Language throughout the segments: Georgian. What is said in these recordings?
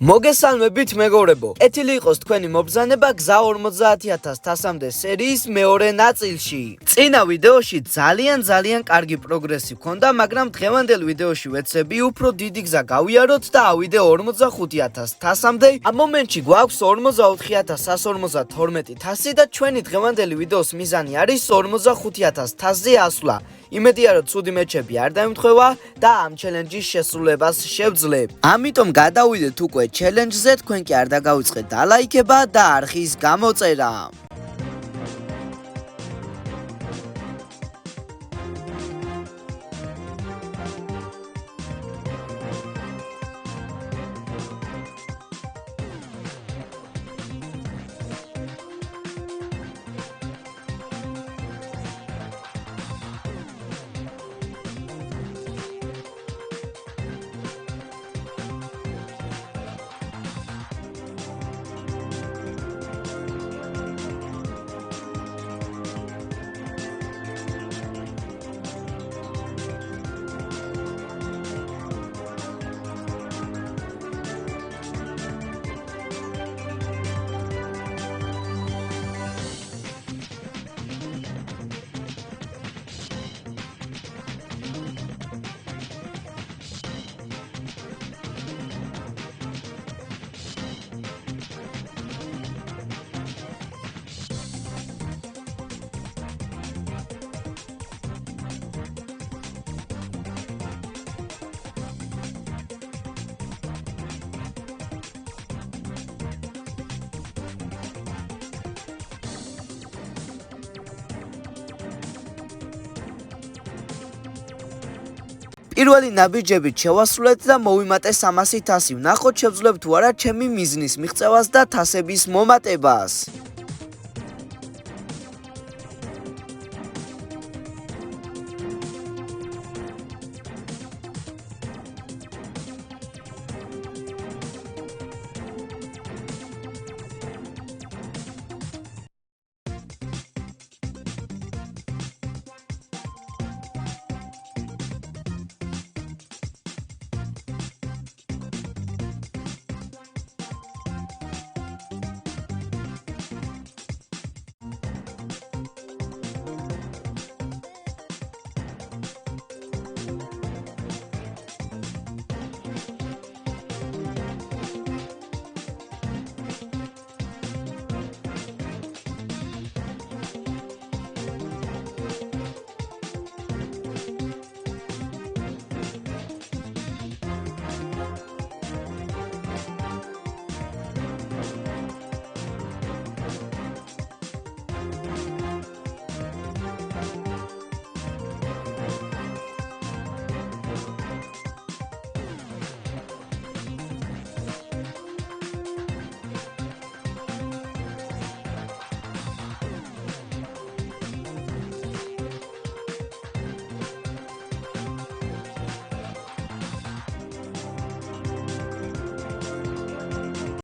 მოგესალმებით მეგობრებო. ეთილი იყოს თქვენი მობრძანება გზა 50000 თასამდე სერიის მეორე ნაწილში. წინა ვიდეოში ძალიან კარგი პროგრესი ჰქონდა, მაგრამ დღევანდელ ვიდეოში ვეცები უფრო დიდი გზა გავიაროთ და ავიდე 45000 თასამდე. ამ მომენტში გვაქვს 44152 თასი და ჩვენი დღევანდელი ვიდეოს მიზანი არის 45000 თასზე ასვლა. იმედია რომ ცუდი მეჩები არ დაიმთხევა და ამ ჩელენჯის შესრულებას შევძლებ. ამიტომ გადავიდეთ უკვე ჩელენჯზე, თქვენ კი არ დაგავიწყეთ დალაიქება და არხის გამოწერა. პირველი ნაბიჯებით შევასრულეთ და მოვიმატე 300 თასი. ვნახოთ შევძლებ თუ არა ჩემი მიზნის მიღწევას და თასების მომატებას.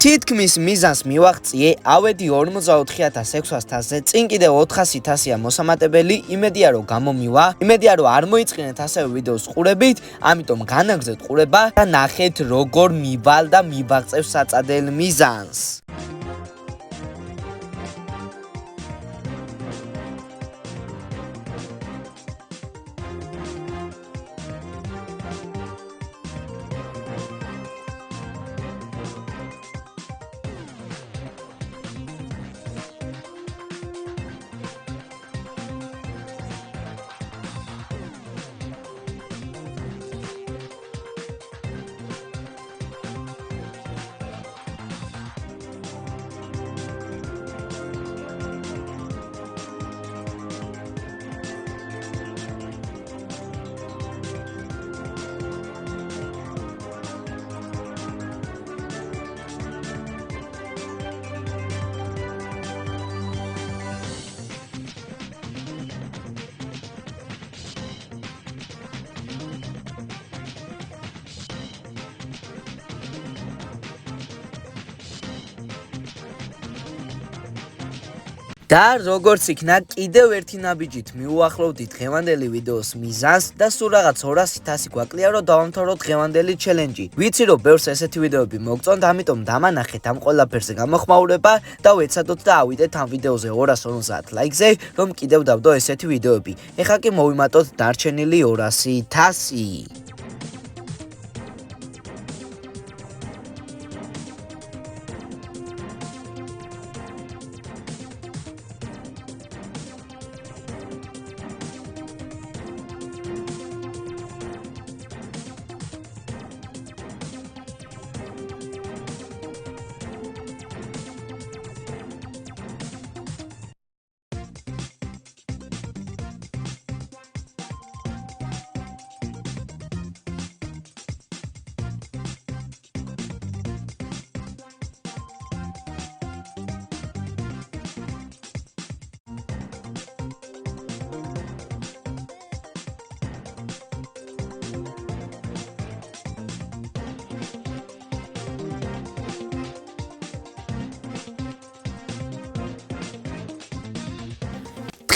თითქმის მიზანს მივაღწიე, ავედი 44600 თასზე, წინ კიდევ 400 თასია მოსამატებელი. იმედია რომ გამომივა, იმედია რომ არ მოიწყინეთ ასევე ვიდეოს ყურებით, ამიტომ განაგრძეთ ყურება და ნახეთ როგორ მივალ და მივაღწევ საწადელ მიზანს. და როგორც იქნა კიდევ ერთი ნაბიჯით მიუახლოვდით დღევანდელი ვიდეოს მიზანს და სულ რაღაც 200-100 გვაკლია რომ დავამთავროთ დღევანდელი ჩელენჯი. ვიცი რომ ბევრს ესეთი ვიდეოები მოგწონთ, ამიტომ დამანახეთ ამ ყველაფერზე გამოხმაურება და ვეცადოთ და ავიდეთ ამ ვიდეოზე 250 ლაიქზე, რომ კიდევ დავდო ესეთი ვიდეოები. ეხლა კი მოვიმატოთ დარჩენილი 200-100.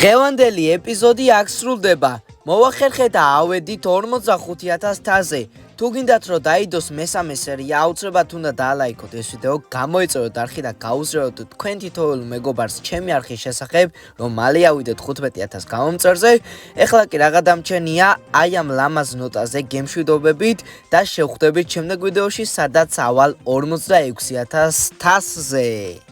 დღევანდელი ეპიზოდი აქ სრულდება. მოვახერხეთ და ავედით 45,000 თაზე. თუ გინდათ რომ დაიდოს მესამე სერია, აუცილებლად უნდა დაალაიქოთ ეს ვიდეო, გამოეწევოთ არხი და გაუზრდოთ თქვენ თითოეულ მეგობარს ჩემი არხის შესახებ, რომ მალე ავიდეთ 15,000 გამომწერზე. ეხლა კი რა გადამჩენია, აი ამ ლამაზ ნოტაზე გემშვიდობებით და შევხვდებით შემდეგ ვიდეოში, სადაც ავალ 46,000 თასზე.